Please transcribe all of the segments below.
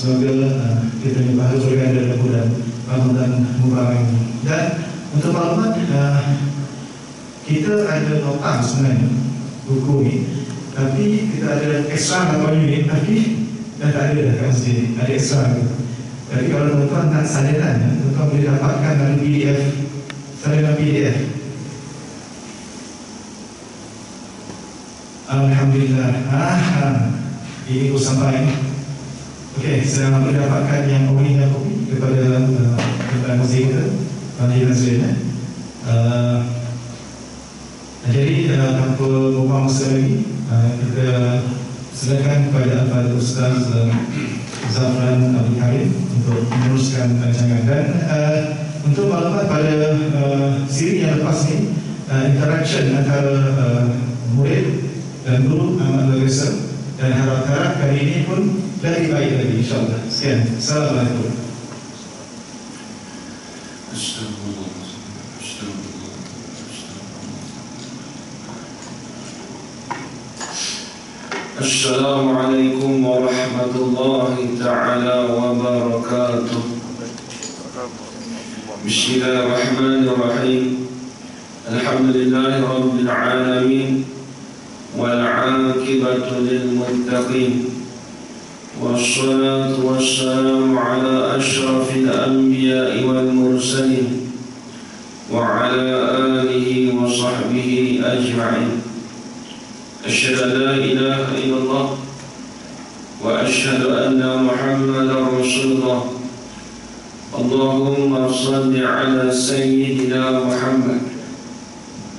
Semoga kita pahala berganda dalam bulan Ramadan Mubarak ini. Dan untuk maklumat, kita ada nota sebenarnya buku ni, tapi kita ada ekstra 8 unit, tapi dah tak ada kat sini, ada ekstra. Jadi kalau tuan-tuan nak salinan, tuan-tuan boleh dapatkan dalam PDF, salinan PDF. Alhamdulillah. Ini aku sampai. Okey, saya mendapatkan yang original kopi kepada muzik kita, Panji Nazrin. Jadi tanpa membuang masa lagi, kita silakan kepada Al-Fadhil Ustaz Zafran Abdul Karim untuk meneruskan rancangan. Dan untuk maklumat pada siri yang lepas ni, interaction antara murid dan guru amat luar biasa, dan harap-harap kali ini pun lebih baik lagi, insyaAllah. Sekian. Assalamualaikum. Assalamualaikum warahmatullahi ta'ala wabarakatuh. Bismillahirrahmanirrahim. Alhamdulillahi rabbil alamin, wal 'aqibatu lil muttaqin, wassalatu wassalamu ala asyrafil anbiya'i wal mursalin wa ala alihi wa sahbihi ajma'in. Asyhadu an la ilaha illallah wa asyhadu anna Muhammadar Rasulullah. Allahumma salli ala sayyidina Muhammad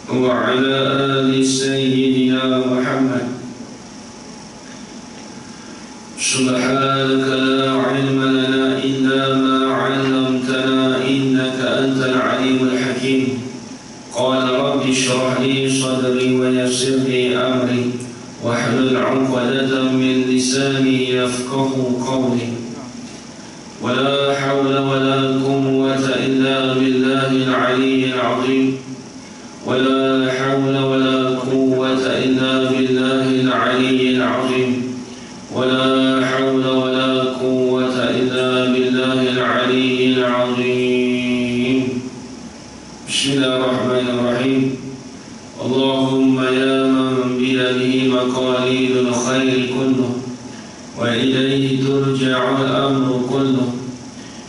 wa ala ali sayyidina Muhammad. Subhanaka la ilma lana illa ma 'allamtana innaka antal alimul hakim. Qala rabbi shrah li sadri wa yassir li amri wahlul 'uqdatam min lisani yafqahu qawli. Wala hawla wala quwwata illa billahil 'aliyyil 'azim. Wala hawla wala quwwata illa billahil 'aliyyil 'azim. Wala hawla wala quwwata illa billahil 'aliyyil 'azim. Bismillahirrahmanirrahim. Allahumma ya man biyadihi maqalidul khairi kulluh wa ilayhi turja'ul amru kulluh,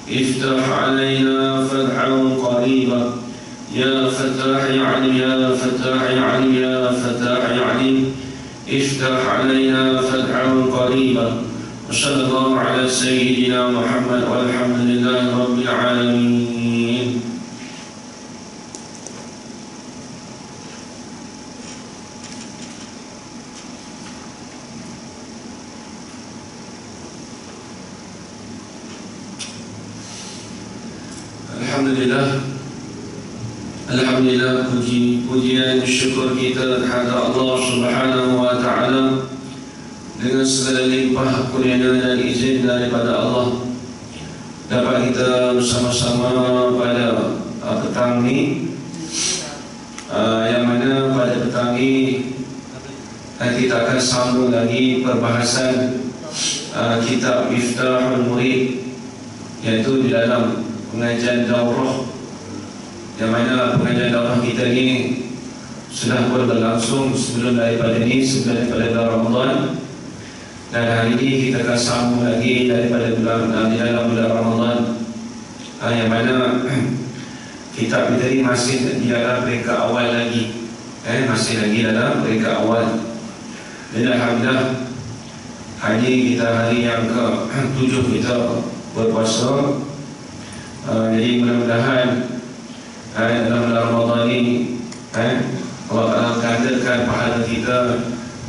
iftah alayna fathan qariba ya fatah alim ya fatah alim ya fatah alim, iftah alayna fathan qariba. Wa sallallahu ala sayyidina Muhammad walhamdulillahi rabbil alamin. Alhamdulillah, pujian syukur kita kepada Allah Subhanahu wa taala dengan segala limpah kurnia dan izin daripada Allah, dapat kita bersama-sama pada petang ni, yang mana pada petang ni kita akan sambung lagi perbahasan kitab Miftahul Murid, iaitu di dalam pengajian daurah, yang mana pengajian daurah kita ni sudah berlangsung sebelum daripada bulan Ramadan, dan hari ini kita akan sambung lagi daripada di dalam bulan Ramadan, yang mana kitab kita ni masih di dalam peringkat awal lagi, masih lagi dalam peringkat awal. Dan alhamdulillah, hari kita hari yang ke-7 kita berpuasa. Jadi mudah-mudahan dalam bulan Ramadan ini Allah akan gandakan pahala kita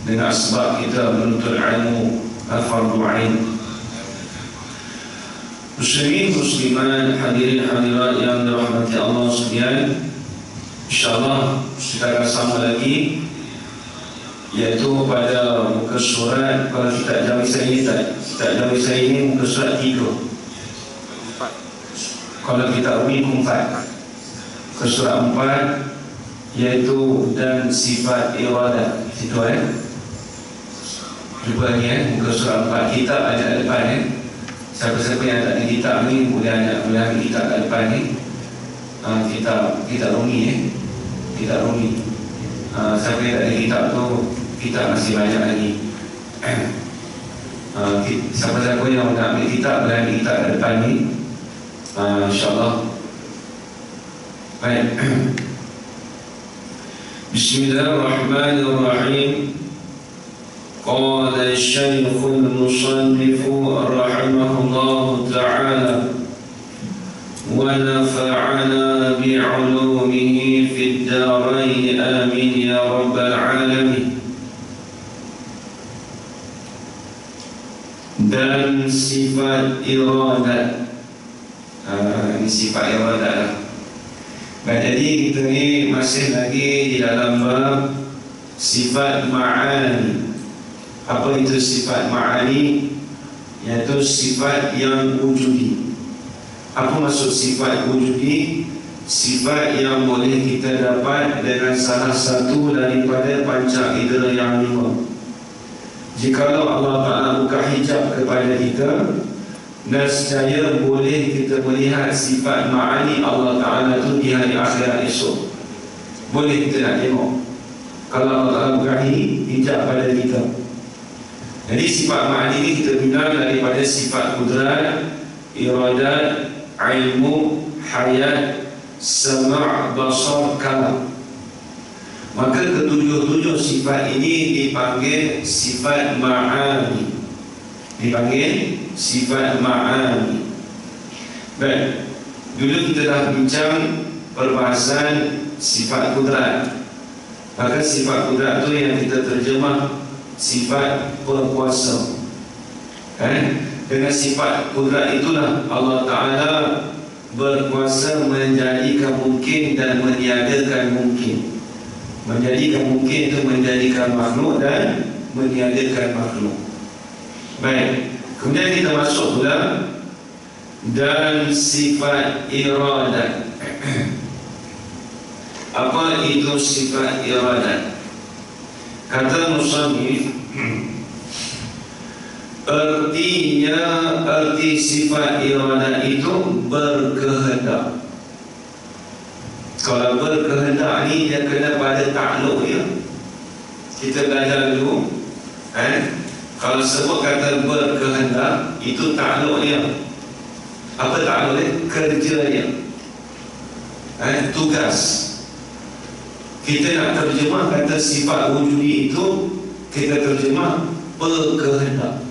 dengan sebab kita menuntut ilmu fardu ain. Muslimin muslimat, hadirin hadirat yang dirahmati Allah sekalian, insyaallah kita akan sama lagi, iaitu pada muka surat, kalau kita jawab saya ini muka surat 3. Kalau kita uji 4 ke surah 4, iaitu dan sifat iradah. Situ jumpa lagi muka surah 4 kita ada depan Siapa-siapa yang tak ada kitab ni boleh ambil kitab kat depan ni. Kitab Rumi Kitab Rumi. Siapa yang tak ada kitab tu, kitab masih banyak lagi. Siapa-siapa yang nak ambil kitab boleh ambil kitab kat depan ni. InsyaAllah. Baik. Bismillahirrahmanirrahim. Qala Syekhul Musannifu rahimahullahu ta'ala wa nafa'ana bi'ulumihi fid darain amin ya rabbal alamin. Dan sifat iradat, ini sifat iradat lah. Jadi kita ni masih lagi di dalam bab sifat ma'ani. Apa itu sifat ma'ani? Iaitu sifat yang wujudi. Apa maksud sifat wujudi? Sifat yang boleh kita dapat dengan salah satu daripada panca indera yang 5. Jikalau Allah Ta'ala buka hijab kepada kita, nescaya boleh kita melihat sifat ma'ani Allah Ta'ala itu di hari akhirat esok. Boleh kita nak tengok kalau Allah Ta'ala buka hijab pada kita. Jadi sifat ma'ani ini kita bilang daripada sifat kudrat, iradat, ilmu, hayat, sama', basar, kalam. Maka ketujuh-tujuh sifat ini dipanggil sifat ma'ani. Dipanggil sifat ma'ani. Baik, dulu kita dah bincang perbahasan sifat kudrat. Maka sifat kudrat itu yang kita terjemah sifat berkuasa. Dengan sifat kudrat itulah Allah Ta'ala berkuasa menjadikan mungkin dan meniadakan mungkin. Menjadikan mungkin itu menjadikan makhluk dan meniadakan makhluk. Baik, kemudian kita masuk pula dan sifat iradat. Apa itu sifat iradat? Kata musannif, arti sifat iradat itu berkehendak. Kalau berkehendak ni dia kena pada takluk ya. Kita belajar dulu kalau sebut kata berkehendak, itu takluk dia. Apa takluk dia? Kerja dia, tugas. Kita nak terjemah kata sifat wujudi itu, kita terjemah berkehendak.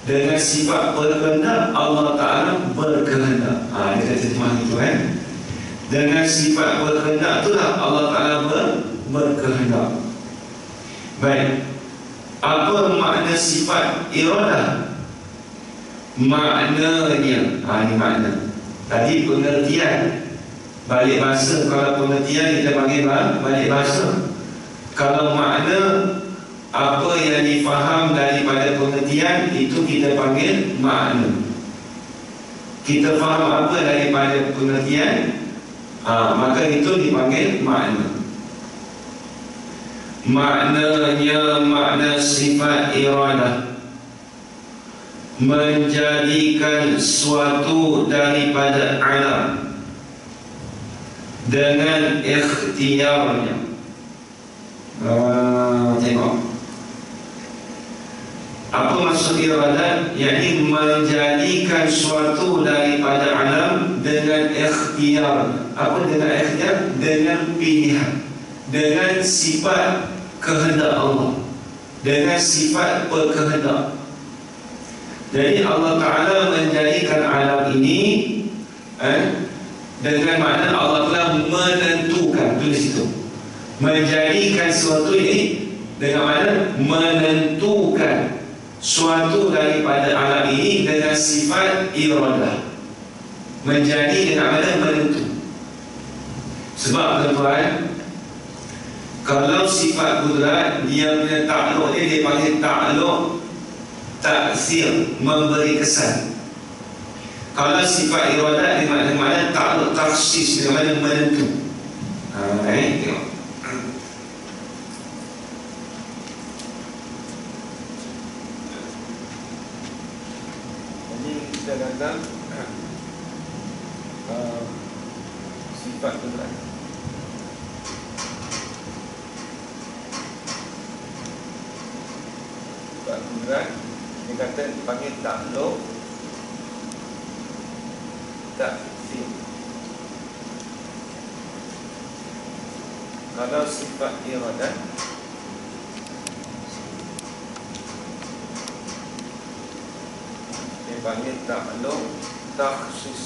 Dengan sifat berkehendak Allah Ta'ala berkehendak. Kita terjemah itu Dengan sifat berkehendak itulah Allah Ta'ala berkehendak. Baik, apa makna sifat iradah? Maknanya, ini makna. Tadi pengertian balik bahasa. Kalau pengertian kita panggil balik bahasa. Kalau makna, apa yang difaham daripada pengertian, itu kita panggil makna. Kita faham apa daripada pengertian, maka itu dipanggil makna. Maknanya, makna sifat iradah menjadikan suatu daripada alam dengan ikhtiarnya. Tengok apa maksud iradat? Yakni menjadikan suatu daripada alam dengan ikhtiar. Apa dengan ikhtiar? Dengan pilihan, dengan sifat kehendak Allah, dengan sifat berkehendak. Jadi Allah Ta'ala menjadikan alam ini dengan makna Allah telah menentukan. Tulis itu, menjadikan sesuatu ini dengan makna menentukan suatu daripada alam ini dengan sifat iradah. Menjadi dengan makna menentu. Sebab tuan-tuan, kalau sifat kudrat, dia punya takluk dia panggil takluk taksir, memberi kesan. Kalau sifat iradat dia makna takluk taksis, dia makna menentu. Tengok. Jadi kita kita kata sifat kudrat. Sifat kudrat dia kata dipanggil takluk taksir. Kalau sifat iradah dia panggil takluk takhsis.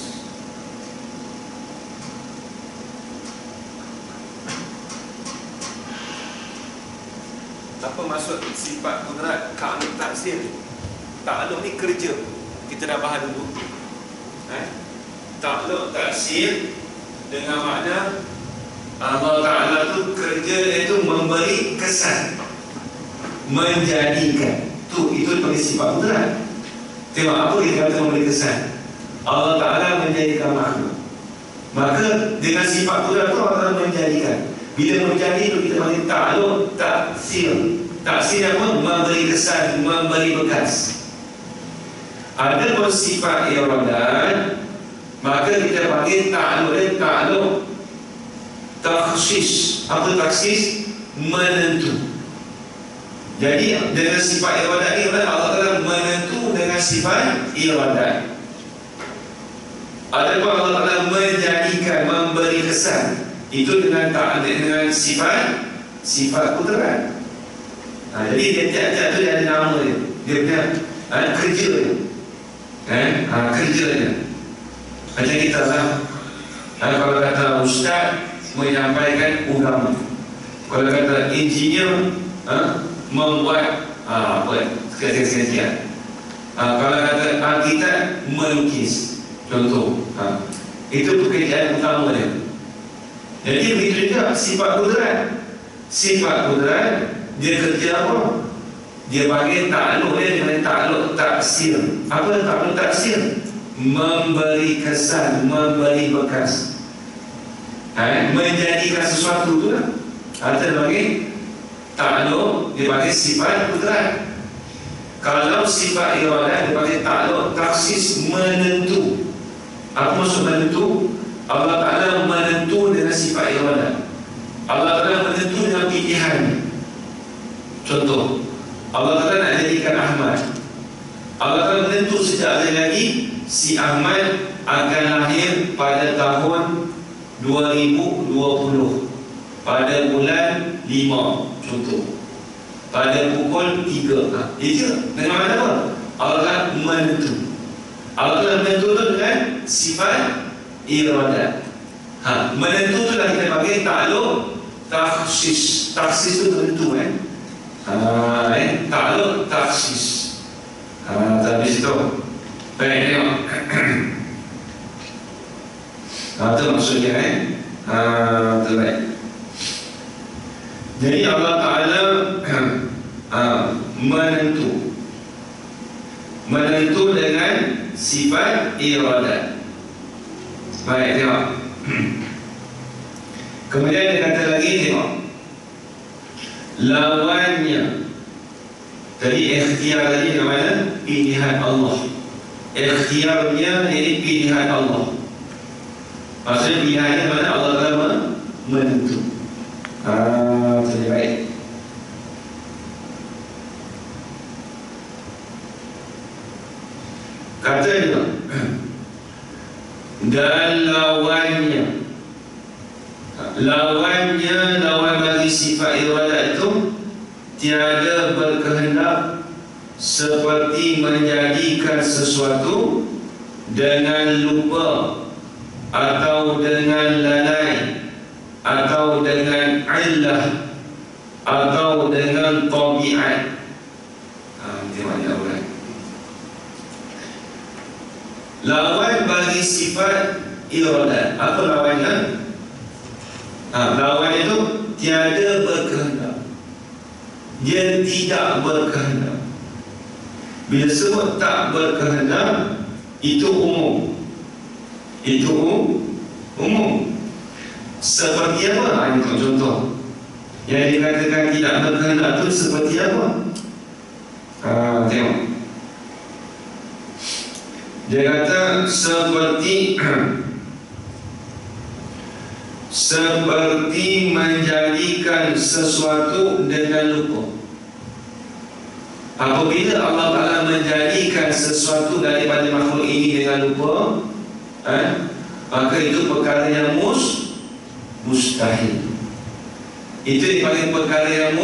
Apa maksud sifat kudrat takluk taksir? Takluk ni kerja. Kita dah bahas dulu. Takluk taksir dengan makna Allah Ta'ala tu kerja itu memberi kesan, menjadikan. Itu dipanggil sifat kudrat. Tengok apa dia kata memberi kesan. Allah Ta'ala menjadikan makhluk. Maka dengan sifat kudrat tu Allah Ta'ala menjadikan. Bila menjadi itu kita panggil takluk taksir. Taksir apa? Memberi kesan, memberi bekas. Ada pun sifat iradah, maka kita panggil takluk takhsis. Apa takhsis? Menentu. Jadi dengan sifat iradah ini Allah Ta'ala menentu dengan sifat iradah. Ada pun Allah Ta'ala menjadikan, memberi kesan. Itu dengan sifat kudrat. Jadi dia tiap-tiap tu dia ada nama dia. Dia punya kerja dia. Kerja dia. Macam kita lah. Kalau kata ustaz menyampaikan agama. Kalau kata engineer membuat sekian-sekian. Kalau kata arkitek melukis. Contoh. Itu pekerjaan utama dia. Jadi begitu juga sifat kudrat. Sifat kudrat dia kerja apa? Dia bagi takluk dia dengan takluk taksir. Apa takluk taksir? Memberi kesan, memberi bekas. Menjadikan sesuatu tu lah. Atau bagi takluk dia bagi sifat kudrat. Kalau sifat iradah dia bagi takluk taksis, menentu. Apa maksud menentu? Allah Ta'ala menentu dengan sifat iradah. Allah Ta'ala menentu dengan pilihan. Contoh, Allah Ta'ala nak jadikan Ahmad. Allah Ta'ala menentu sejak lagi si Ahmad akan lahir pada tahun 2020 pada bulan 5. Contoh, pada pukul 3. Itu dengan mana apa? Allah Ta'ala menentu. Allah Ta'ala menentu tu dengan sifat iradah. Menentu tu lah kita panggil takluk takhsis. Takhsis tu menentu takluk takhsis. Habis itu baik tengok. Itu maksudnya itu baik. Jadi Allah Ta'ala menentu dengan sifat iradah. Baik, tengok. Kemudian dia kata lagi, tengok. Lawannya. Tadi ikhtiar tadi namanya pilihan Allah. Ikhtiarnya jadi pilihan Allah. Maksudnya pilihannya mana Allah Ta'ala menentu. Jadi baik. Kata dia dan lawan bagi sifat iradah itu tiada berkehendak seperti menjadikan sesuatu dengan lupa atau dengan lalai atau dengan illah atau dengan tabiat. Lawan bagi sifat iradah. Apa lawannya? Lawan itu tiada berkehendak. Dia tidak berkehendak. Bila sebut tak berkehendak, itu umum. Itu umum. Seperti apa? Ini contoh. Yang dikatakan tidak berkehendak itu seperti apa? Tengok. Dia kata seperti menjadikan sesuatu dengan lupa. Apabila Allah Ta'ala menjadikan sesuatu daripada makhluk ini dengan lupa, maka itu perkara yang mustahil. Itu dipanggil perkara yang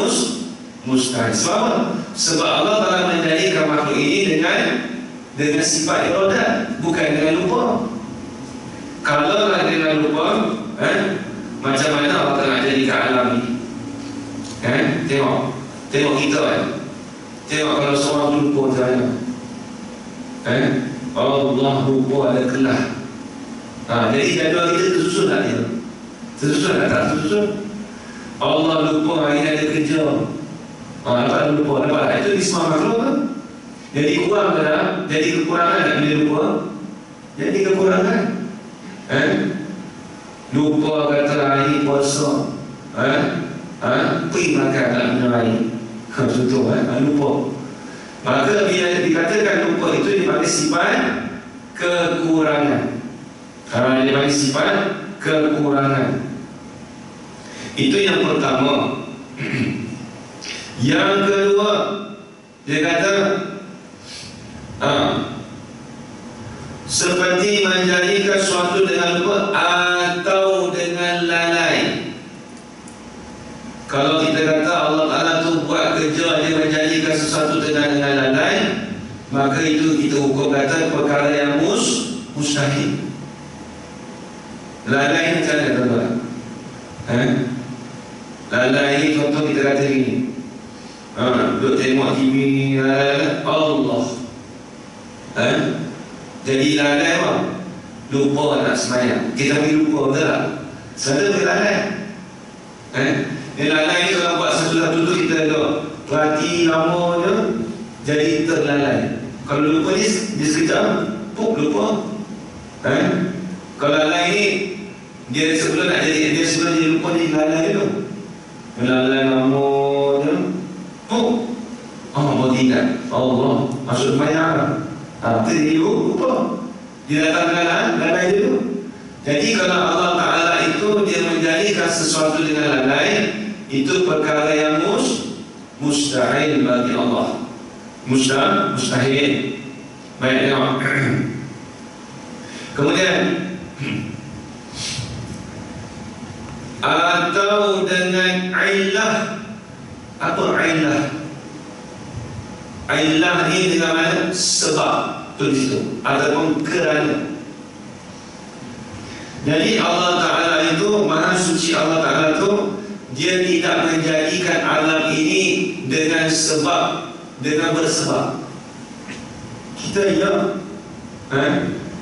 mustahil. Sebab apa? Sebab Allah Ta'ala menjadikan makhluk ini dengan sifat iradat, bukan dengan lupa. Kalau dengan lupa, macam mana Allah Ta'ala jadikan alam ini? Tengok kita kan. Tengok kalau seorang lupa macam mana. Allah lupa ada kelah. Jadi jadual kita tersusun tak dia? Tersusun tak tersusun? Allah lupa hari ini ada kerja. Dapat lupa, dapat. Itu di semua makhluk kan? Jadi kurang tak? Jadi kekurangan tak bila lupa? Jadi kekurangan. Lupa kata hari puasa. Pergi makan tak minum air. Contoh, lupa. Maka bila dikatakan lupa itu dipanggil sifat kekurangan. Dia panggil sifat kekurangan. Itu yang pertama. Yang kedua, dia kata seperti menjadikan suatu dengan lupa atau dengan lalai. Kalau kita kata Allah Ta'ala tu buat kerja, dia menjadikan sesuatu dengan lalai, maka itu kita hukum kata perkara yang mustahil. Lalai macam mana tuan-tuan? Lalai ni contoh kita kata ni, duduk tengok TV, Allah. Jadi lalai apa? Lupa nak semayang. Kita pergi lupa, betul tak? Sebab tu lalai. Dia lalai ni kalau buat satu-satu tu kita perhati lama je, jadi terlalai. Kalau lupa ni, dia sekejap lupa. Kalau lalai ni, dia sebelum nak jadi, dia sebelum dia lupa dia lalai tu. Lalai lama je, baru ingat Allah masuk semayang. Itu dia lupa. Dia datang lalai dia tu. Jadi kalau Allah Ta'ala itu dia menjadikan sesuatu dengan lalai, itu perkara yang mustahil bagi Allah. Mustahil. Baik, tengok. Kemudian atau dengan illah. Apa illah? Illah ni dengan mana? Sebab tu di situ, ataupun kerana. Jadi Allah Ta'ala itu Maha Suci. Allah Ta'ala itu dia tidak menjadikan alam ini dengan sebab, dengan bersebab. Kita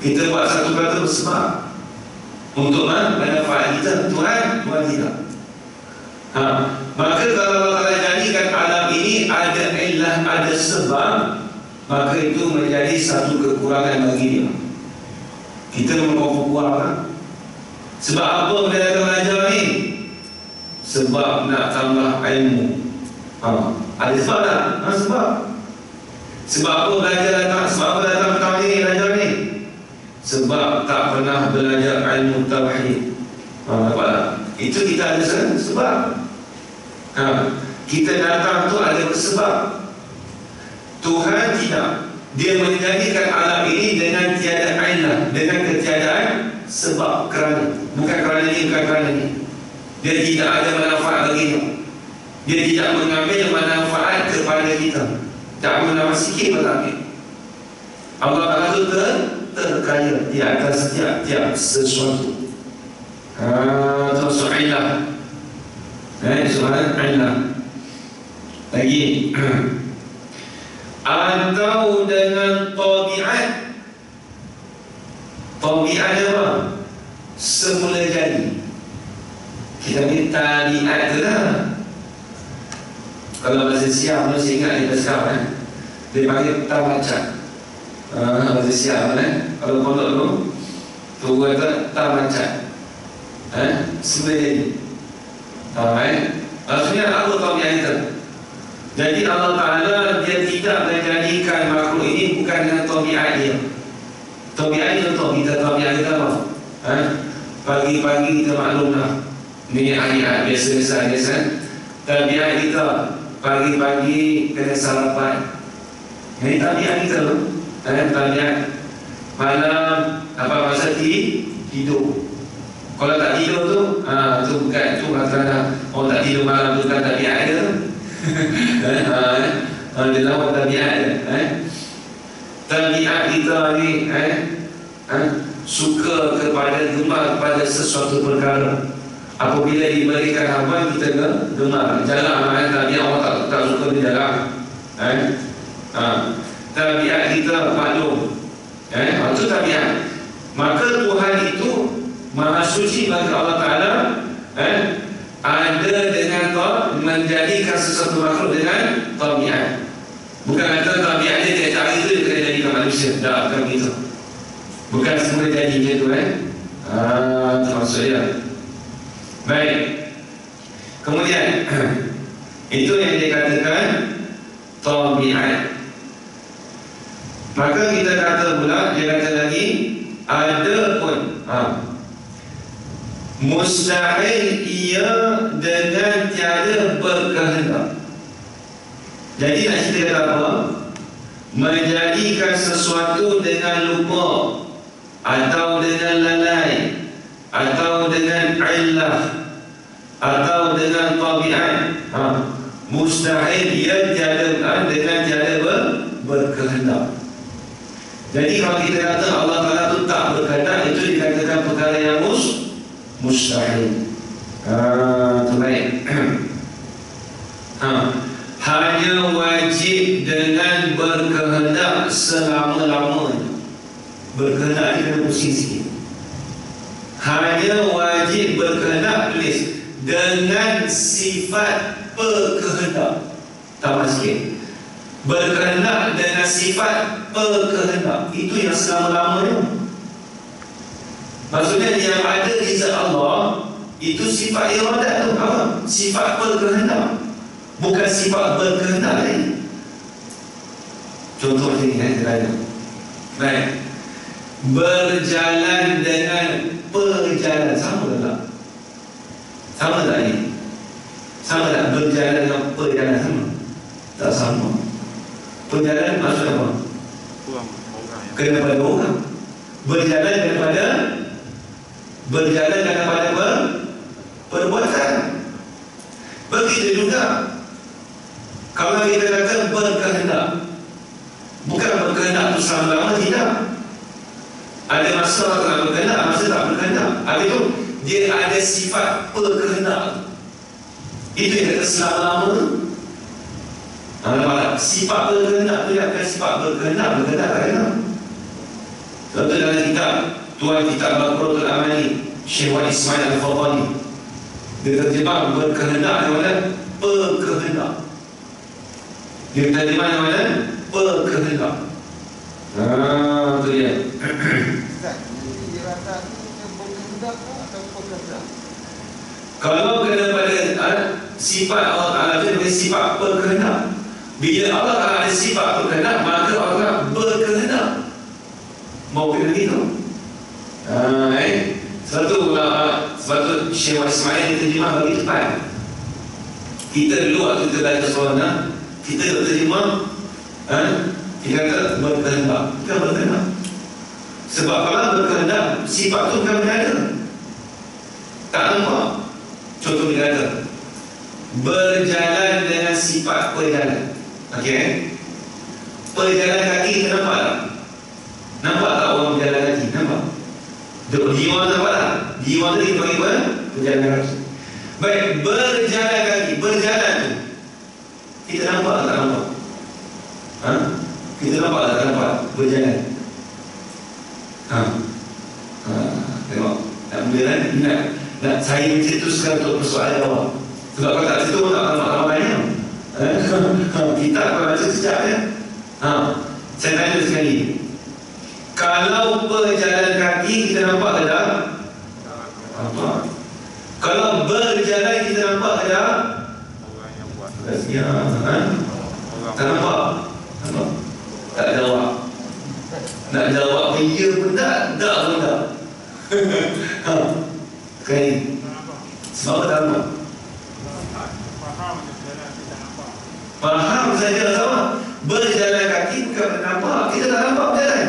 kita buat satu kata bersebab untuk manfaat kita. Tuhan tidak. Maka kalau Allah Ta'ala jadikan alam ini ada illah, ada sebab, maka itu menjadi satu kekurangan bagi dia. Kita memang kurang. Sebab apa kita datang belajar ni? Sebab nak tambah ilmu. Ada sebab tak? Sebab. Sebab apa belajar datang? Sebab apa datang petang ni belajar ni? Sebab tak pernah belajar ilmu tauhid. Nampak tak? Itu kita ada sebab. Kita datang tu ada sebab. Tuhan tidak. Dia menjadikan alam ini dengan tiada illah, dengan ketiadaan sebab, kerana. Bukan kerana ni, bukan kerana ni. Dia tidak ada manfaat bagi kita. Dia tidak mengambil manfaat kepada kita. Tak menambah sikit pun tak ambil. Allah Ta'ala itu terkaya di atas tiap sesuatu. Termasuk illah. Soalan illah. Lagi. Atau dengan tabiat. Tabiat apa? Semula jadi. Kita ni tabiat tu lah. Kalau bahasa Siam, saya ingat dia sekarang dia panggil tabacat. Bahasa Siam kalau pondok tu tu kata tabacat. Semula jadi. Maksudnya apa tabiat itu? Jadi Allah Ta'ala dia tidak menjadikan makhluk ini bukan dengan tabiat dia. Tabiat contoh kita, tabiat kita apa? Pagi-pagi kita maklum dah. Ni ayat biasa-biasa. Tabiat kita pagi-pagi kena sarapan. Ini tabiat kita tu. Tabiat malam apa masa tidur. Kalau tak tidur tu, tu bukan tu kata orang tak tidur malam tu kan tabiat dia. Dia lawan tabiat dia. Tabiat kita ni suka kepada gemar kepada sesuatu perkara. Apabila diberikan haban kita gemar. Jalan tabiat orang tak suka di jalan. Tabiat kita maklum. Itu tabiat. Maka Tuhan itu Maha suci, maka Allah Ta'ala ada dengan menjadikan sesuatu makhluk dengan tabiat. Bukan kata tabiat dia tiap hari itu dia kena jadikan manusia. Tak, bukan begitu. Bukan semua jadi macam tu. Itu maksudnya. Baik. Kemudian itu yang dikatakan tabiat. Maka kita kata pula, dia kata lagi, ada pun mustahil ia dengan tiada berkehendak. Jadi nak cerita kata apa? Menjadikan sesuatu dengan lupa, atau dengan lalai, atau dengan illah, atau dengan tabiat, mustahil ia tiada dengan tiada berkehendak. Jadi kalau kita kata Allah Ta'ala itu tak berkehendak, itu dikatakan perkara yang mustahil. Itu baik. Hanya wajib dengan berkehendak selama-lamanya. Berkehendak ni kena pusing sikit. Hanya wajib berkehendak, tulis dengan sifat berkehendak. Tambah sikit. Berkehendak dengan sifat berkehendak. Itu yang selama-lamanya. Maksudnya yang ada di zat Allah itu sifat iradat tu apa? Sifat berkehendak, bukan sifat berkehendak lain. Contoh ni kita tanya. Baik. Berjalan dengan perjalanan sama tak? Sama tak ni? Sama tak berjalan dengan perjalanan sama? Tak sama. Perjalanan maksud apa? Kena pada orang. Berjalan daripada perbuatan. Begitu juga kalau kita kata berkehendak, bukan berkehendak itu selama-lama, tidak. Ada masa tak berkehendak, masa tak berkehendak. Habis itu dia ada sifat berkehendak. Itu yang kata selama-lama tu. Sifat berkehendak tu yang kata sifat berkehendak tak kena. Contoh dalam kitab Tuan kitab Baqaratul Amali, Syekh Wahid Ismail Al-Fadhali, dia terjemah berkehendak yang mana? Berkehendak. Dia terjemah yang mana? Berkehendak. Itu dia. Kalau kena pada sifat Allah Ta'ala itu sifat berkehendak. Bila Allah Ta'ala ada sifat berkehendak, maka Allah berkehendak. Mau kena begitu? Sebab tu Syekh Wahid Ismail dia terjemah bagi tepat. Kita dulu waktu kita belajar soalan, kita terjemah kita kata berkehendak, bukan berkehendak. Sebab kalau berkehendak, sifat tu bukan berada, tak nampak. Contoh dia kata berjalan dengan sifat perjalanan. Okey, perjalanan kaki kita nampak tak? Nampak tak orang berjalan kaki? Nampak? Jiwa nampak tak? Jiwa tu kita panggil apa? Berjalan kaki. Baik, berjalan kaki, berjalan tu kita nampak tak nampak? Kita nampak tak nampak? Berjalan. Tengok. Tak boleh nak saya mencetuskan untuk persoalan awak. Sebab kalau tak cetus tak nampak ramainya. Kita akan baca sekejap ya. Saya tanya sekali. Kalau berjalan kaki kita nampak ke tak? Nampak. Kalau berjalan kita nampak ke tak? Tak nampak? Nampak? Tak ada awak. Nak jawab ya pun tak pun tak. Ha. Kan? Sebab tak nampak. Faham saja sama. Berjalan kaki bukan nampak. Kita tak nampak berjalan.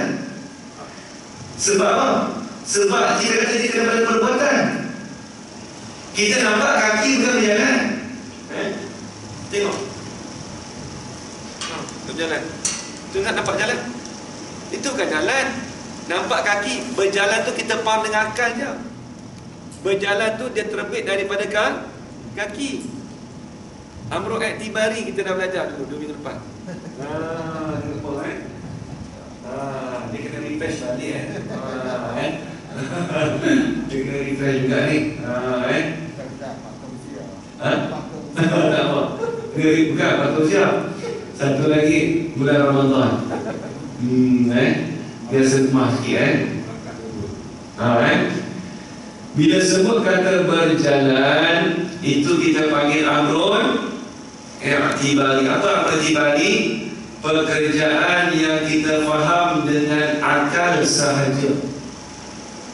Sebab apa? Sebab kita kata kita pada perbuatan. Kita nampak kaki bukan berjalan. Tengok. Itu berjalan. Itu tak nampak jalan. Itu bukan jalan. Nampak kaki. Berjalan tu kita faham dengan akal je. Berjalan tu dia terbit daripada kaki. Amrul I'tibari kita dah belajar dulu 2 minggu lepas. Dia kena refresh balik dia kena refresh juga ni. Tak apa. Bukan patut siap. Satu lagi bulan Ramadan. Biar semah sikit Bila sebut kata berjalan, itu kita panggil amrun i'tibari. Apa i'tibari? Pekerjaan yang kita faham dengan akal sahaja.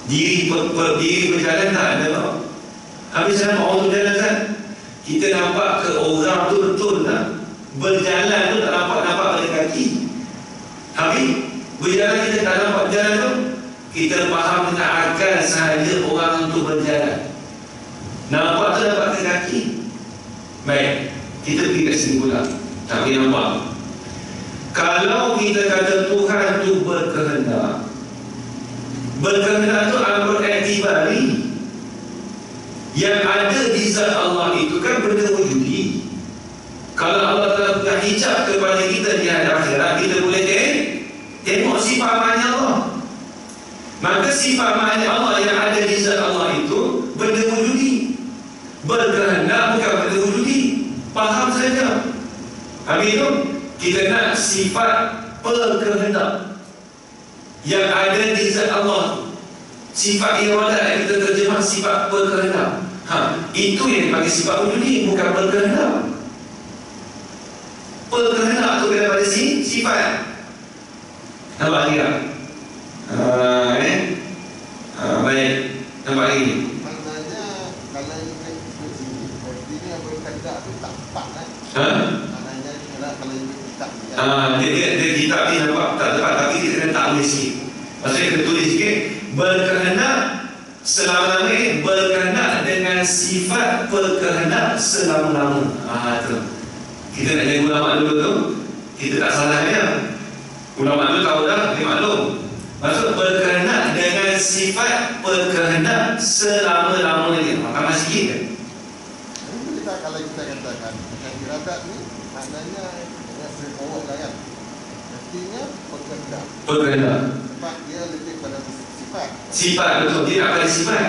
Diri berjalan tak ada. Habis dalam orang berjalan kan, kita nampak ke orang tu betul tak? Berjalan tu tak nampak pada kaki. Habis berjalan kita tak nampak jalan tu. Kita faham dengan akal sahaja orang itu berjalan. Nampak tu dapat ke kaki. Baik, kita pergi kat sini pula. Tak boleh nampak. Kalau kita kata Tuhan itu berkehendak, berkehendak itu amrul i'tibari. Yang ada di zat Allah itu kan benda wujudi. Kalau Allah telah buka hijab kepada kita di akhirat, kita boleh tengok sifat makna Allah. Maka sifat makna Allah yang ada di zat Allah itu benda wujudi. Berkehendak bukan benda wujudi. Faham saja. Habis itu kita nak sifat berkehendak yang ada di zat Allah. Sifat iradah yang kita terjemah sifat berkehendak. Itu yang dipanggil sifat wujudi, bukan berkehendak. Berkehendak itu daripada sifat. Nampak lagi tak? Baik. Nampak lagi? Maknanya kalau ikut sini, ini yang berkehendak itu tak tepat kan? Maknanya kalau ikut kitab ni. Dia kitab ni nampak tak tepat, tapi kita kena taklid sikit. Maksudnya kita tulis sikit. Berkehendak selama-lamanya, berkehendak dengan sifat berkehendak selama-lama. Tu. Kita nak jadi ulama dulu tu, kita tak salahnya. Ulama dulu tahu dah, dia maklum. Maksud berkehendak dengan sifat berkehendak selama-lamanya. Tambah sikit kan? Kalau kita katakan iradat ni maknanya straightforward lah kan. Artinya berkehendak. Berkehendak. Sebab dia lebih pada sifat. Sifat betul, dia nak pada sifat.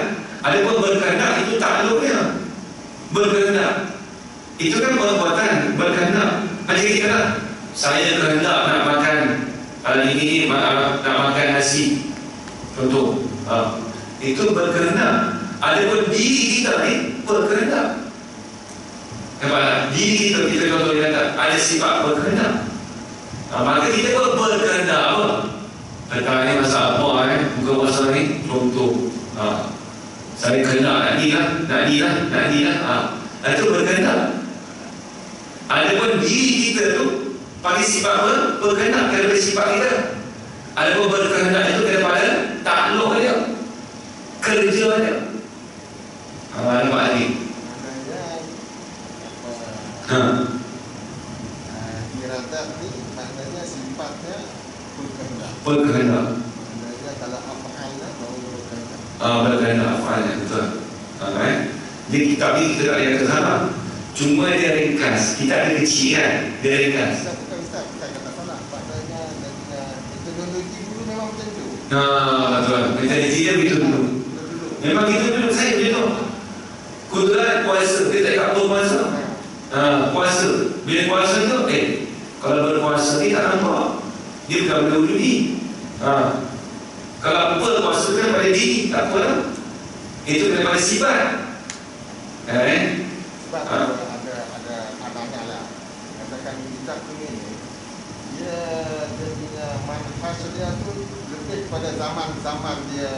Ada pun berkehendak itu takluknya. Berkehendak itu kan perbuatan berkehendak. Macam kita lah, saya kehendak nak makan hari ini, nak makan nasi. Contoh, itu berkehendak. Ada pun diri kita ni berkehendak. Nampak? Diri kita contoh dia kata ada sifat berkehendak. Maka kita pun berkehendak apa? Kata ni masa apa bukan masa ni. Contoh, saya kehendak nak ni lah. Itu berkehendak. Ada pun diri kita tu panggil sifat berkehendak daripada sifat kita. Ada pun berkehendak itu daripada takluk dia, kerja dia. Nampak lagi? Iradat ni maknanya sifatnya berkehendak. Berkehendak. Maknanya kalau af'alnya baru berkehendak. Berkehendak af'alnya, betul. Jadi kitab ni kita tak ada kesalahan. Cuma dia ringkas. Kita ada kecil kan, dia ringkas. Bukan kata salah. Maknanya metodologi dulu memang macam tu. Betul. Metodologi dia begitu dulu. Memang gitu dulu saya begitu. Kuduran puasa, kita tak ikut puasa. Puasa. Bila puasa tu, kalau berpuasa ni tak nampak. Dia bukan benda wujudi. Kalau berpuasa kan pada diri, tak apa lah. Itu daripada sifat. Sebab ada anaknya lah. Katakan kitab ni dia punya manhaj dia tu lebih pada zaman dia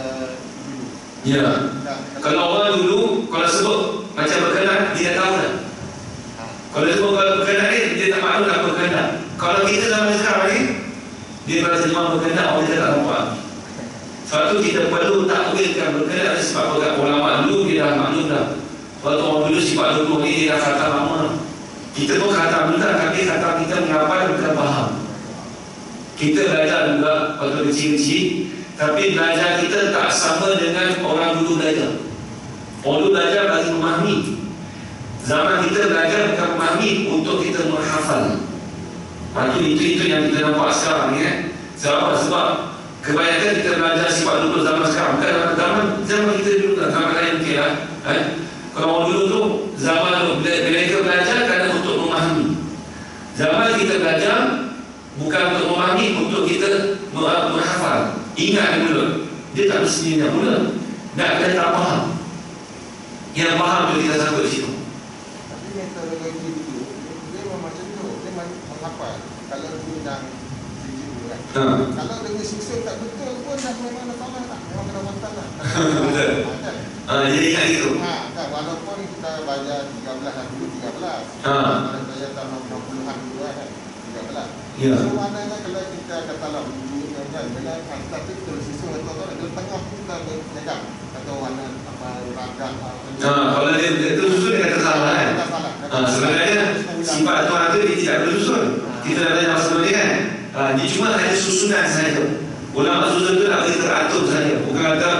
dulu. Ya. Kalau orang dulu kalau sebut macam berkenan, dia tahu dah. Kalau sebut berkenan ni, dia tak maklum apa berkenan. Kalau kita zaman sekarang ni, dia kalau terjemah berkenan, orang kita tak nampak. Sebab tu kita perlu takwilkan berkenan. Sebab ulama dulu dia dah maklum dah. Kalau orang dulu sifat dulu ni dia dah khatam lama. Kita pun khatam juga, tapi khatam kita menghafal bukan faham. Kita belajar juga waktu kecil-kecil, tapi belajar kita tak sama dengan orang dulu belajar. Orang dulu belajar bagi memahami. Zaman kita belajar bukan memahami, untuk kita menghafal. Itu yang kita nampak sekarang ni Sebab kebanyakan kita belajar sifat dulu zaman sekarang. Bukan zaman kita dulu, zaman lain mungkin lah. Kalau orang dulu tu, zaman mereka belajar kerana untuk memahami. Zaman kita belajar bukan untuk memahami, untuk kita menghafal. Ingat mula. Dia tak mesti ingat mula. Nak kena tak faham. Yang faham tu kita sangkut di situ. Tapi metodologi itu, dia memang macam tu. Dia menghafal. Kalau undang dulu kan. Kalau dengan susun tak betul pun dah memang ada salah tak? Memang kena bantal lah. Betul. Jadi ingat itu. Kan, walaupun kita belajar 13 lah dulu 13. Kalau belajar tahun 60-an dulu kan 13. Ya. So maknanya kalau kita kata lah dulu kan, bila hantar tu terus susun atau dalam tengah kita berjaga atau warna apa ragam. Kalau dia itu susun dia kata salah kan. Sebenarnya sifat Tuhan tu dia tidak bersusun. Kita dah belajar masa ni kan. Dia cuma hanya susunan saja. Ulama susun tu nak bagi teratur saja. Bukan kata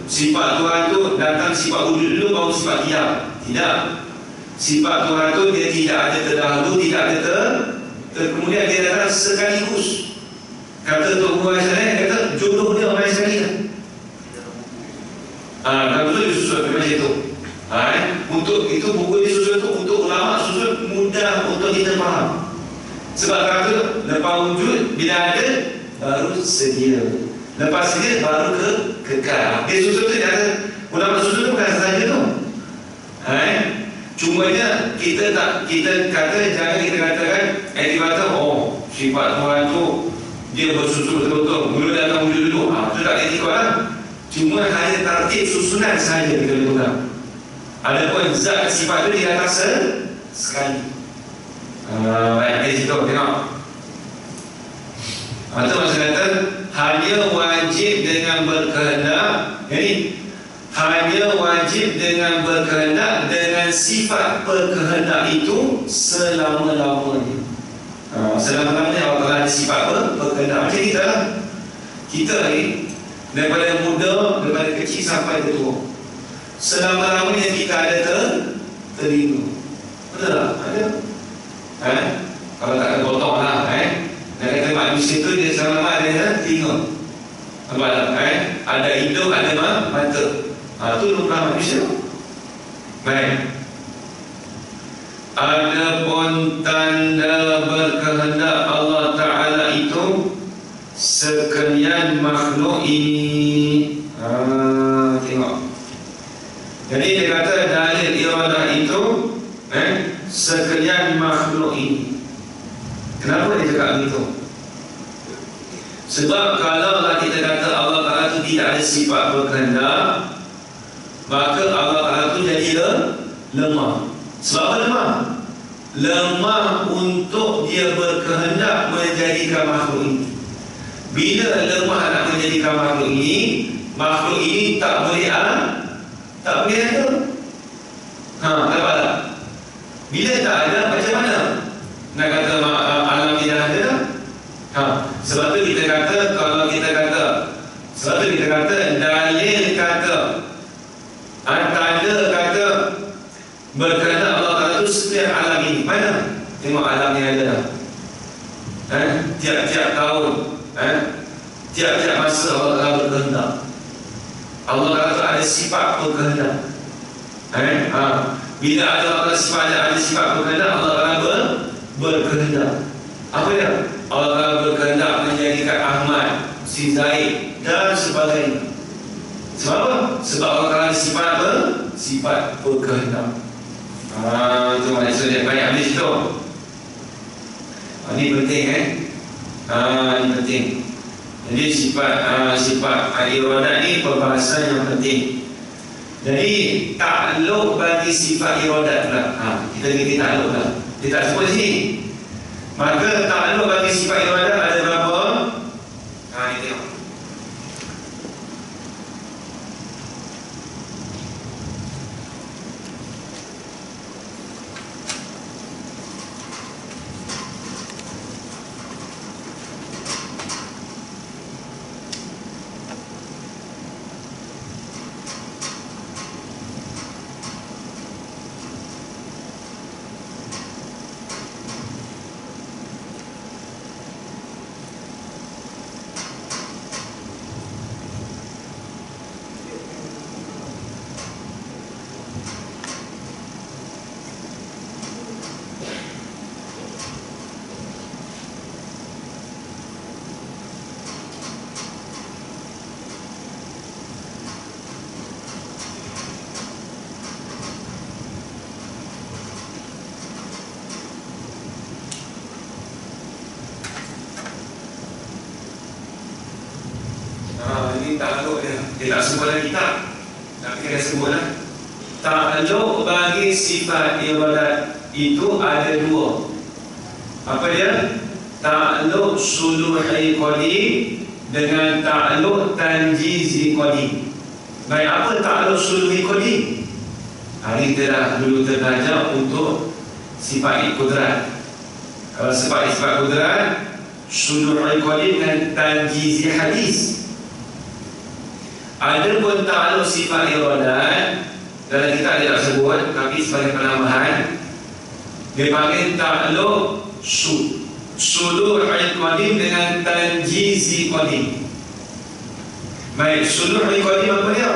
sifat Tuhan tu datang sifat wujud dulu baru sifat dia. Tidak. Sifat Tuhan tu dia tidak ada terdahulu, tidak ada kemudian dia datang sekaligus. Kata Tok Guru Aisyah, kata jodoh dia orang sekali lah. Kalau betul disusun macam itu. Untuk itu buku disusun tu untuk ulama susun mudah untuk kita faham. Sebab kata lepas wujud bila ada baru sedia. Lepas sedia baru kekal. Dia susun tu dia ulama susun tu bukan sahaja tu. Cumanya kita kata jangan kita katakan kata sifat Tuhan tu dia bersusun betul-betul mula datang wujud dulu. Itu tak etika lah. Cuma hanya tertib susunan sahaja kita lakukan. Adapun zat sifat tu dia datang sekali. Baik, dari situ tengok. Itu maksud kata hanya wajib dengan berkehendak. Jadi hanya wajib dengan berkehendak dengan sifat berkehendak itu selama-lamanya. Selama-lamanya Allah Ta'ala ada sifat berkehendak. Macam kita lah. Kita ni daripada muda, daripada kecil sampai ke tua, selama-lamanya kita ada telinga. Betul tak? Ada? Kalau tak ada kotak lah. Dan kata manusia tu dia selama-lama ada telinga. Nampak tak? Ada hidung, ada mata. Itu lumrah manusia. Baik. Adapun tanda berkehendak Allah Ta'ala itu sekalian makhluk ini. Tengok. Jadi dia kata dalil iradah itu sekalian makhluk ini. Kenapa dia cakap begitu? Sebab kalau kita kata Allah Ta'ala itu tidak ada sifat berkehendak, maka Allah Ta'ala itu jadi lemah. Sebab apa lemah? Lemah untuk dia berkehendak menjadikan makhluk ini. Bila lemah nak menjadikan makhluk ini tak boleh ada. Nampak tak? Bila tak ada, macam mana nak kata alam tidak ada? Sebab tu kita kata, dalil kata tanda kata berkehendak Allah Ta'ala itu setiap alam ini. Mana? Tengok alam yang ada dah. Tiap-tiap tahun, tiap-tiap masa Allah Ta'ala berkehendak. Allah Ta'ala ada sifat berkehendak. Bila ada Allah sifat ada sifat berkehendak, Allah Ta'ala berkehendak. Apa dia? Allah Ta'ala berkehendak menjadikan Ahmad, si Zaid dan sebagainya. Sebab apa? Sebab Allah Ta'ala ada sifat berkehendak. Itu maksudnya. Baik, habis itu. Ini penting Ini penting. Jadi sifat iradat ni perbahasan yang penting. Jadi takluk bagi sifat iradat pula. Kita kata takluk pula. Dia tak sebut sini. Maka takluk bagi sifat iradat ada berapa? Ini tengok. Ini takluk dia tak sebut dalam kitab, tapi dia sebut lah. Takluk bagi sifat iradat itu ada dua. Apa dia? Takluk suluhi qadim dengan takluk tanjizi qadim. Baik, apa takluk suluhi qadim? Hari kita dah dulu terdajar untuk sifat kudrat. Kalau sifat kudrat suluhi qadim dengan tanjizi hadis. Ada pun takluk sifat iradat dalam kitab dia tak sebut, tapi sebagai penambahan dia panggil takluk suluhi qadim dengan tanjizi qadim. Baik, suluhi qadim apa dia?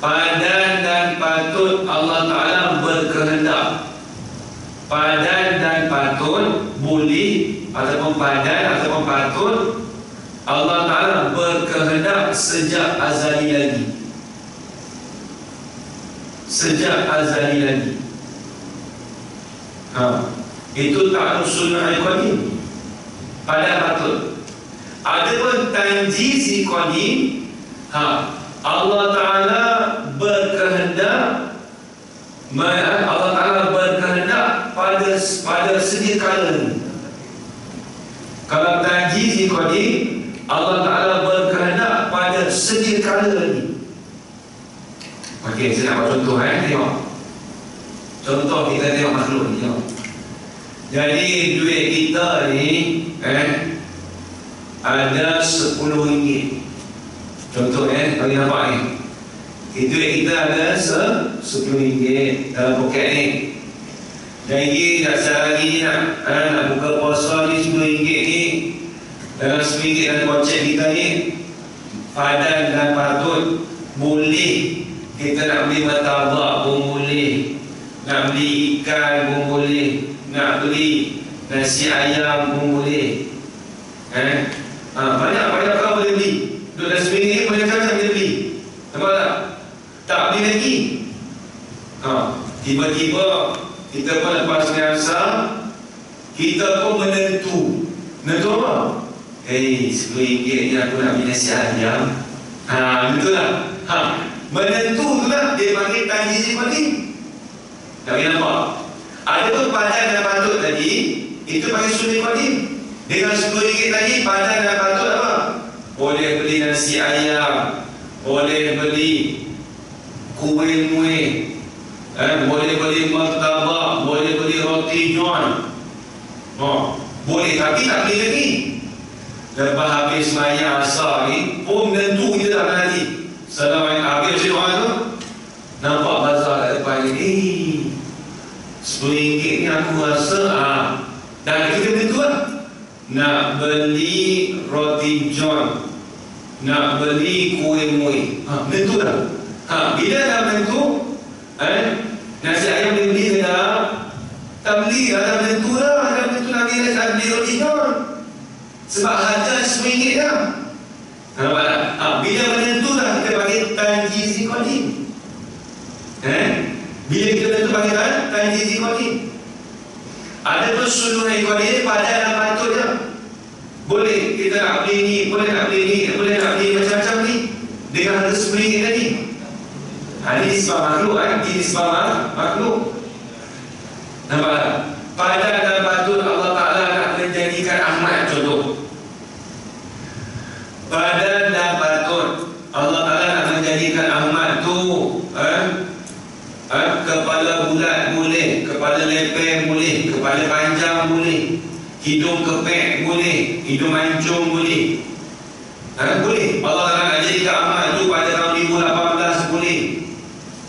Padan dan patut Allah Ta'ala berkehendak. Padan dan patut boleh, ataupun padan ataupun patut Allah Ta'ala berkehendak sejak azali lagi. Sejak azali lagi. Itu takluk suluhi qadim, padan patut. Ada pun tanjizi qadim, Allah Ta'ala berkehendak, Allah Ta'ala berkehendak pada sedia kala. Kalau tanjizi qadim, Allah Ta'ala berkehendak pada sedia kala ni. Okey, saya nak buat contoh. Tengok contoh, kita tengok makhluk ni. Tengok. Jadi duit kita ni ada RM10. Contoh bagi nampak ni, duit kita ada RM10 dalam poket ni. Jadi nak sehari nak buka puasa ni RM10 ni, dalam RM10 dan kocek kita ni, padan dan patut boleh. Kita nak beli martabak pun boleh, nak beli ikan pun boleh, nak beli nasi ayam pun boleh. Banyak kau boleh beli. Duduk dalam RM10 ni banyak macam boleh beli. Nampak tak? Tak beli lagi. Tiba-tiba kita pun lepas biasa, kita pun menentu apa? RM10 ni aku nak beli nasi ayam. Betul tak? Menentu tu lah dia panggil tanjizi qadim. Tak boleh nampak? Ada pun padan dan patut tadi, itu panggil suluhi qadim. Dengan RM10 tadi, padan dan patut apa? Boleh beli nasi ayam, boleh beli kuih-muih, boleh beli martabak, boleh beli roti john. Boleh, tapi tak beli lagi. Lepas habis sembahyang asar ni pun menentu kita dah nanti. Assalamualaikum, habis doa tu nampak bazar kat depan ni, RM10 ni aku rasa dan kita menentu lah. Nak beli roti john, nak beli kuih-muih, menentu dah. Bila dah menentu, nasi ayam boleh beli ke tak? Tak beli, dah menentu dah. Dah menentu nak beli roti john, sebab harga RM10 dah. Nampak tak? Bila menentu dah, kita panggil tanjizi qadim. Bila kita menentu panggil tanjizi qadim. Ada pun suluhi qadim, padan dan patut dia Boleh kita nak beli ni, boleh nak beli ni, boleh nak beli macam-macam ni dengan harga RM10 tadi. Ini nisbah makhluk kan? Ini nisbah makhluk. Nampak tak? Pada dan patut Allah Ta'ala nak menjadikan Ahmad contoh. Pada dan patut Allah Ta'ala nak menjadikan Ahmad tu kepala bulat boleh, kepala lepeng boleh, kepala panjang boleh, hidung kepek boleh, hidung mancung boleh. Boleh. Allah Ta'ala nak jadikan Ahmad tu pada tahun 2018 boleh.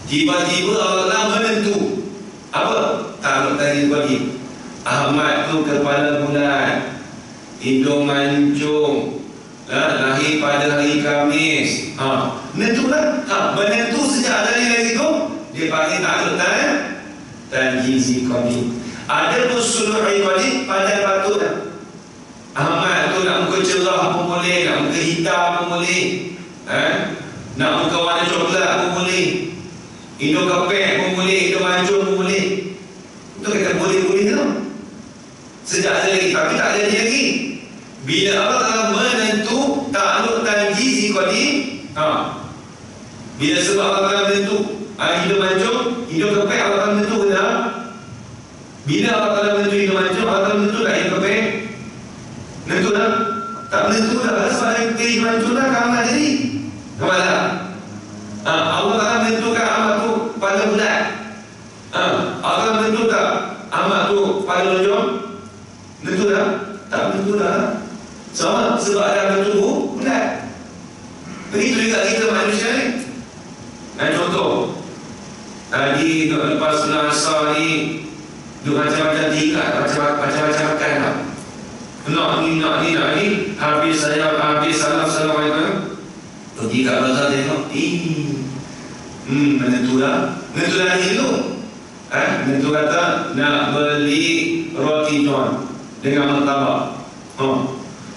Tiba-tiba Allah Ta'ala menentu apa? Takluk tadi bagi Ahmad tu kepala bulat, hidung mancung, lahir pada hari Khamis. Menentulah. Menentu sejak dari itu dia panggil takluk tanjizi qadi. Ada usul ibadi pada patut. Ahmad tu nak muka cerah pun boleh, nak muka hitam pun boleh, nak muka warna coklat pun boleh, hidung kepek pun boleh, hidung mancung pun boleh. Itu kata boleh-boleh tu. Sejak ada lagi, tapi tak ada lagi. Bila Allah Ta'ala menentu takluk tanjizi qadi, bila sebab Allah Ta'ala menentu hidung mancung, hidung kepek, Allah Ta'ala menentu benar. Bila Allah Ta'ala menentu hidung mancung, Allah Ta'ala menentu tak hidung kepek? Menentu dah? Tak menentu dah. Sebab yang hidung mancung dah kamu jadi. Nampak tak? Allah Ta'ala menentukan Ahmad tu pada bulat. Allah Ta'ala menentu tak Ahmad tu pada lonjong? Menentu dah? Tak menentu dah. Sama sebab ada menentu bulat. Begitu juga kita manusia ni. Contoh tadi lepas sunnah asar ni macam-macam tingkat, macam-macam makan tak? Nak ni habis salam assalamualaikum tingkat bazar tengok menentu dah ni tu menentu kata nak beli roti john dengan martabak.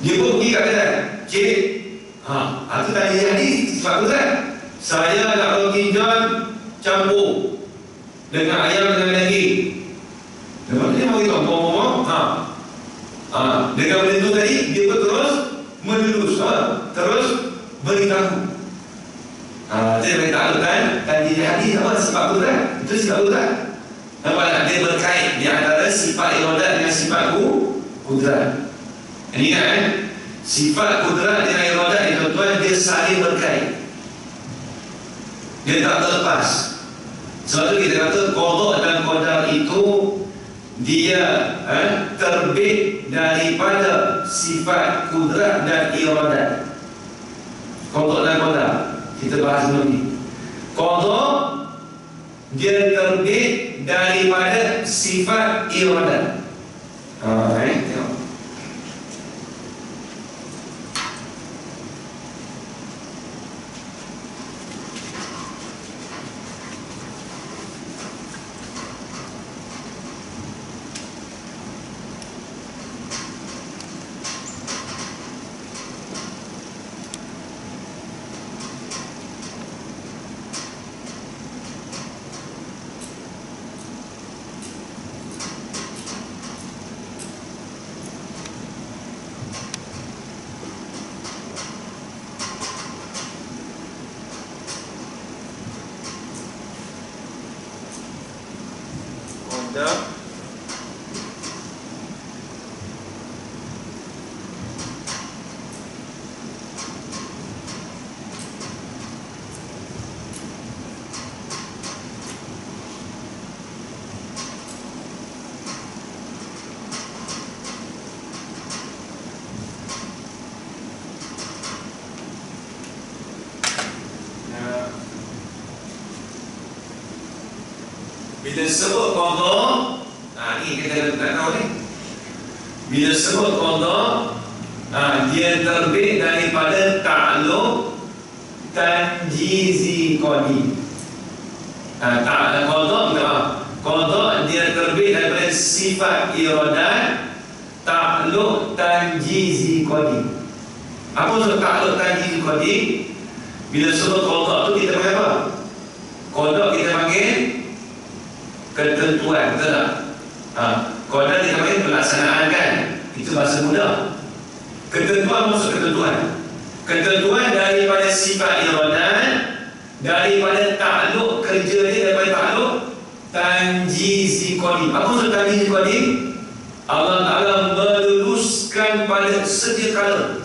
Dia pun pergi kat kedai, cik aku tanya jadi sebab tu kan saya nak roti john campur dengan ayam dengan daging. Lepas tu dia mau beritahu ngomong dengan menentu tadi dia pun terus melulus, terus beritahu. Dia beritahu kan dia hati apa sebab tu kan? Itu sebab tu kan? Nampak tak? Dia berkait di antara sifat iradat dengan sifat kudrat. Ini kan? Sifat kudrat dengan iradat itu tuan dia saling berkait. Dia tak terlepas. Sebab tu kita kata qada dan qadar itu dia terbit daripada sifat kudrat dan iradat. Qada dan qadar kita bahas dulu ni. Qada dia terbit daripada sifat iradat. Tengok. Bila sebut qada, ni kita nak tahu ni. Bila sebut qada, dia terbit daripada takluk tanjizi qadi. Qada dia terbit daripada sifat iradat takluk tanjizi qadi. Apa maksud takluk tanjizi qadi? Bila sebut qada tu kita panggil apa? Qada kita panggil ketentuan, betul tak? Qada kita panggil pelaksanaan kan? Itu bahasa mudah. Ketentuan maksud ketentuan. Ketentuan daripada sifat iradat, daripada takluk kerja dia, daripada takluk tanjizi qadim. Apa maksud tanjizi qadim? Allah Ta'ala meluluskan pada sedia kala.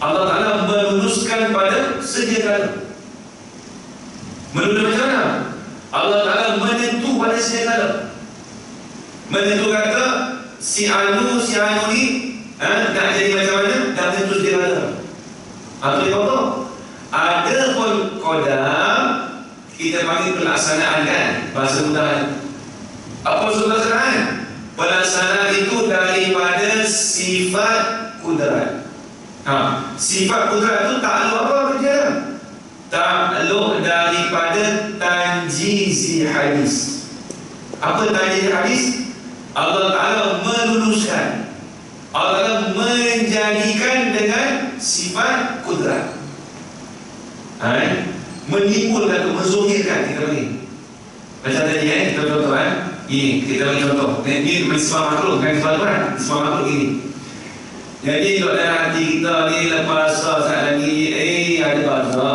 Allah Ta'ala meluluskan pada sedia kala. Menurut macam mana? Allah Ta'ala menentu pada sedia kala. Menentu kata si anu ni nak jadi macam mana? Dah tentu sedia kala. Itu dia contoh. Ada pun qadar kita panggil pelaksanaan kan, bahasa mudah. Apa maksud pelaksanaan? Pelaksanaan itu daripada sifat kudrat. Sifat kudrat itu takluk apa kerja? Takluk daripada tanjizi hadis. Apa tanjizi hadis? Allah Ta'ala meluluskan, Allah Ta'ala menjadikan dengan sifat kudrat. Menimbulkan, menzuhirkan, kita bagi. Macam tadi kita contoh ini, kita bagi contoh. Ini sifat makhluk, bukan sifat Quran. Sifat makhluk ini. Jadi kalau dalam hati kita ni lepas saat lagi, ada bahasa.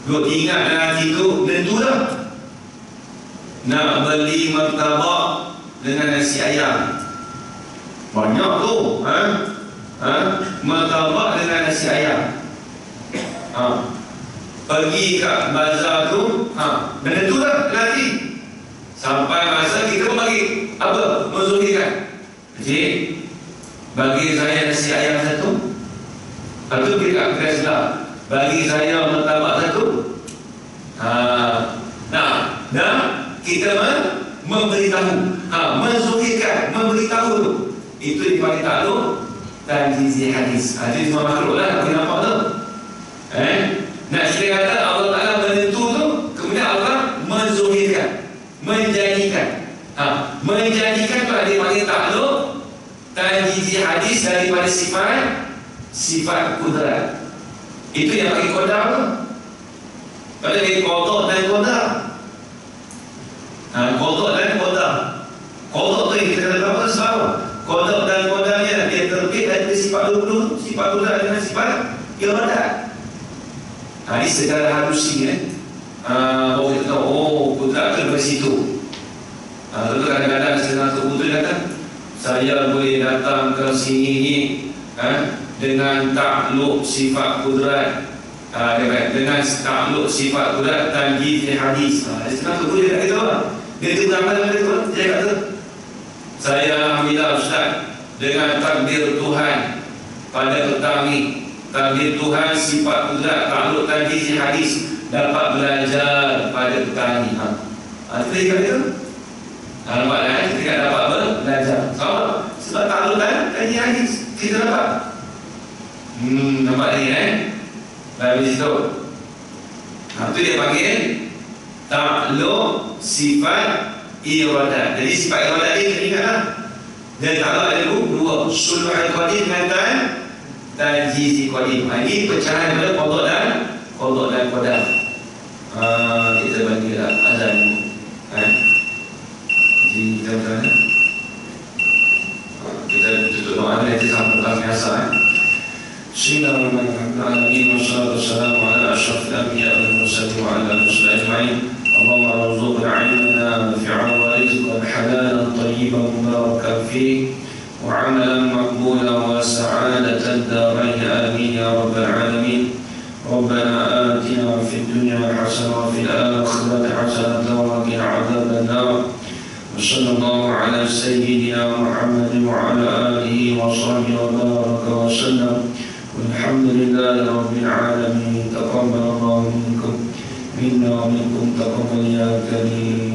Duk ingat dalam hati tu, tentu dah nak beli martabak dengan nasi ayam. Banyak tu, martabak dengan nasi ayam. Pergi kat bazar tu, menentu dah nanti. Sampai masa kita bagi apa? Menzuhirkan. Jadi bagi saya nasi ayam satu. Itu pergi kat kedai sebelah. Bagi saya martabak satu. Nah, kita memberitahu, menzuhirkan, memberitahu tu. Itu dipanggil takluk tanjizi hadis. Hadis semua makhluk lah. Apa nampak tu? Nak cerita kata Allah Ta'ala menentu tu, kemudian Allah menzuhirkan, menjadikan. Menjadikan tu ada panggil takluk tanjizi hadis daripada sifat kudrat. Itu yang panggil qadar tu. Pada dia qadar dan qadar. Qadar dan qadar. Qadar tu yang kita kata apa sebab? Qadar dan qadarnya dia terbit dari sifat 20, sifat kudrat dengan sifat iradat. Ini secara halusi baru kita tahu, kudrat ke dari situ. Tentu kadang-kadang setengah terputus kata, saya boleh datang ke sini ni dengan takluk sifat kudrat, dengan takluk sifat kudrat tanjiz hadis. Setengah terputus dia kata apa? Dia beramal dengan itu. Dia kata, saya alhamdulillah Ustaz, dengan takdir Tuhan pada petang ni, takdir Tuhan sifat kudrat takluk tanjiz hadis, dapat belajar pada petang ni. Itu dia kata itu. Nampaklah kita tak dapat belajar. Sebab takluk tanjiz hadis kita dapat. Nampak ni Habis itu itu dia panggil takluk sifat iradat. Jadi sifat iradat ni kena ingatlah. Dan takluk ada dua, suluh al-qadim dengan tanjizi qadim. Ini pecahan daripada qadar dan qadar. Kita bagilah azan. Jadi kita tutup doa nanti sampai buka biasa. Bismillahirrahmanirrahim. Wassalatu wassalamu ala asyrafil anbiya wal mursalin wa ala alihi ajma'in. Allahumma arzuqna 'ilman nafi'an wa rizqan halalan tayyiban mubarakan fihi wa 'amalan maqbulan wa sa'adatan darain amin ya rabbal alamin. ربنا آتنا في الدنيا حسنة وفي الآخرة حسنة وقنا عذاب النار. وصلى الله على سيدنا محمد وعلى آله وصحبه وبارك وسلم والحمد لله رب العالمين. تقبل الله منكم منا ومنكم تقبل يا كريم.